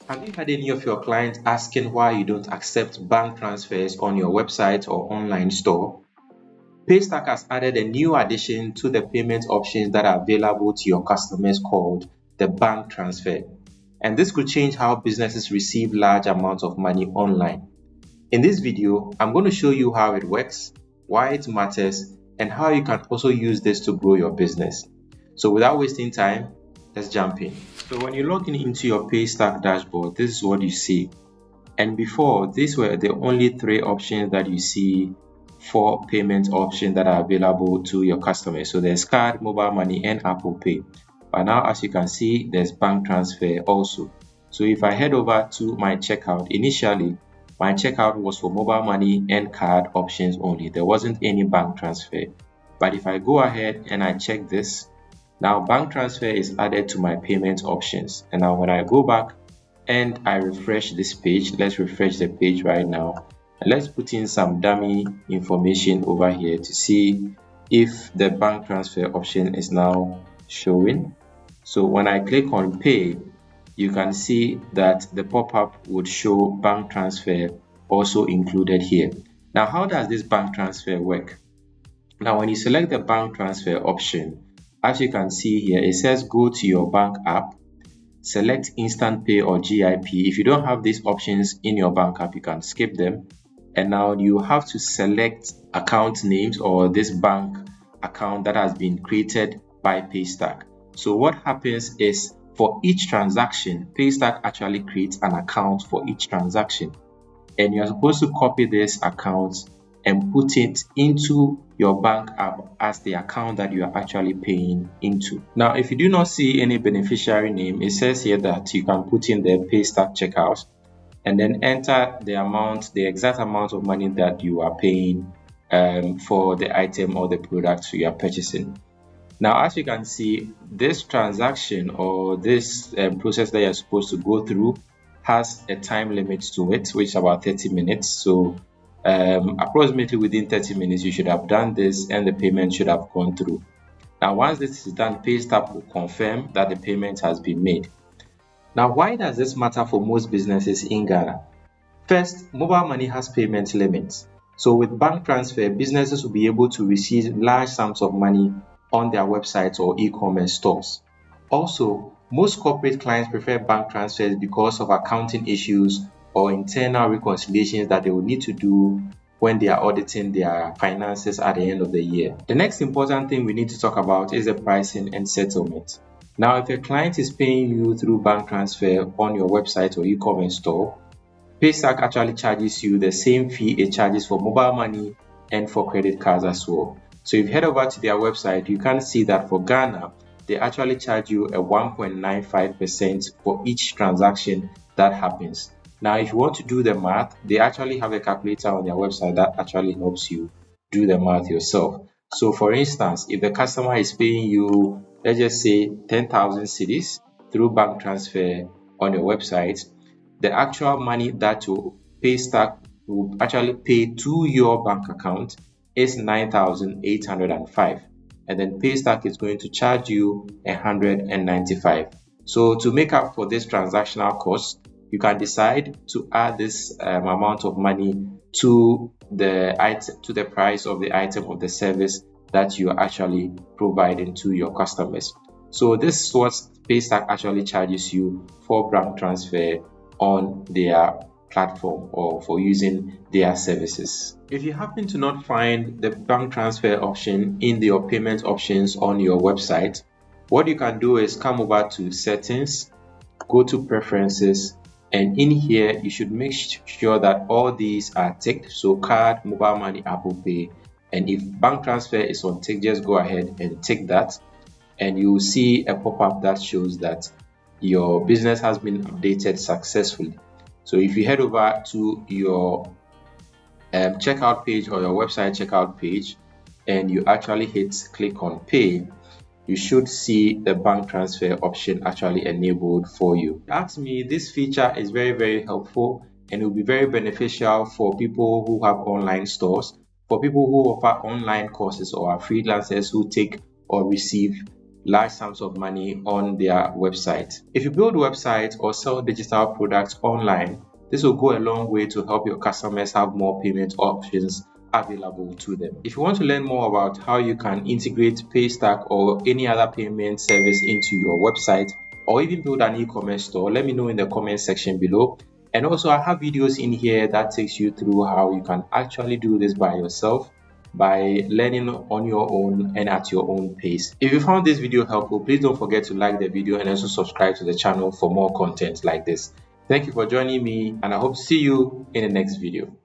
Have you had any of your clients asking why you don't accept bank transfers on your website or online store? Paystack has added a new addition to the payment options that are available to your customers called the bank transfer. And this could change how businesses receive large amounts of money online. In this video, I'm going to show you how it works, why it matters, and how you can also use this to grow your business. So without wasting time, let's jump in. So when you log in into your Paystack dashboard, this is what you see. And before, these were the only three options that you see for payment options that are available to your customers. So there's card, mobile money, and Apple Pay. But now, as you can see, there's bank transfer also. So if I head over to my checkout, initially, my checkout was for mobile money and card options only. There wasn't any bank transfer. But if I go ahead and I check this, now bank transfer is added to my payment options. And now when I go back and I refresh this page, let's refresh the page right now. And let's put in some dummy information over here to see if the bank transfer option is now showing. So when I click on pay, you can see that the pop-up would show bank transfer also included here. Now, how does this bank transfer work? Now, when you select the bank transfer option, as you can see here, it says go to your bank app, select instant pay or GIP. If you don't have these options in your bank app, you can skip them. And now you have to select account names or this bank account that has been created by Paystack. So what happens is for each transaction, Paystack actually creates an account for each transaction. And you're supposed to copy this account and put it into your bank app as the account that you are actually paying into. Now, if you do not see any beneficiary name, it says here that you can put in the Paystack checkout and then enter the amount, the exact amount of money that you are paying for the item or the product you are purchasing. Now, as you can see, this transaction or this process that you're supposed to go through has a time limit to it, which is about 30 minutes. So approximately within 30 minutes, you should have done this and the payment should have gone through. Now, once this is done, Paystack will confirm that the payment has been made. Now, why does this matter for most businesses in Ghana? First, mobile money has payment limits. So with bank transfer, businesses will be able to receive large sums of money on their websites or e-commerce stores. Also, most corporate clients prefer bank transfers because of accounting issues or internal reconciliations that they will need to do when they are auditing their finances at the end of the year. The next important thing we need to talk about is the pricing and settlement. Now, if a client is paying you through bank transfer on your website or e-commerce store, Paystack actually charges you the same fee it charges for mobile money and for credit cards as well. So if you head over to their website, you can see that for Ghana, they actually charge you a 1.95% for each transaction that happens. Now, if you want to do the math, they actually have a calculator on their website that actually helps you do the math yourself. So for instance, if the customer is paying you, let's just say 10,000 cedis through bank transfer on your website, the actual money that your Paystack will actually pay to your bank account is 9,805, and then Paystack is going to charge you 195. So to make up for this transactional cost, you can decide to add this amount of money to the price of the item or the service that you are actually providing to your customers. So this is what Paystack actually charges you for bank transfer on their platform or for using their services. If you happen to not find the bank transfer option in your payment options on your website, what you can do is come over to settings, go to preferences, and in here you should make sure that all these are ticked. So card, mobile money, Apple Pay, and if bank transfer is on tick, just go ahead and tick that, and you will see a pop-up that shows that your business has been updated successfully. So if you head over to your checkout page or your website checkout page and you actually hit click on pay, you should see the bank transfer option actually enabled for you. Ask me, this feature is very helpful and it will be very beneficial for people who have online stores, for people who offer online courses or are freelancers who take or receive large sums of money on their website. If you build websites or sell digital products online, this will go a long way to help your customers have more payment options available to them. If you want to learn more about how you can integrate Paystack or any other payment service into your website, or even build an e-commerce store, let me know in the comment section below. And also, I have videos in here that takes you through how you can actually do this by yourself, by learning on your own and at your own pace. If you found this video helpful, please don't forget to like the video and also subscribe to the channel for more content like this. Thank you for joining me, and I hope to see you in the next video.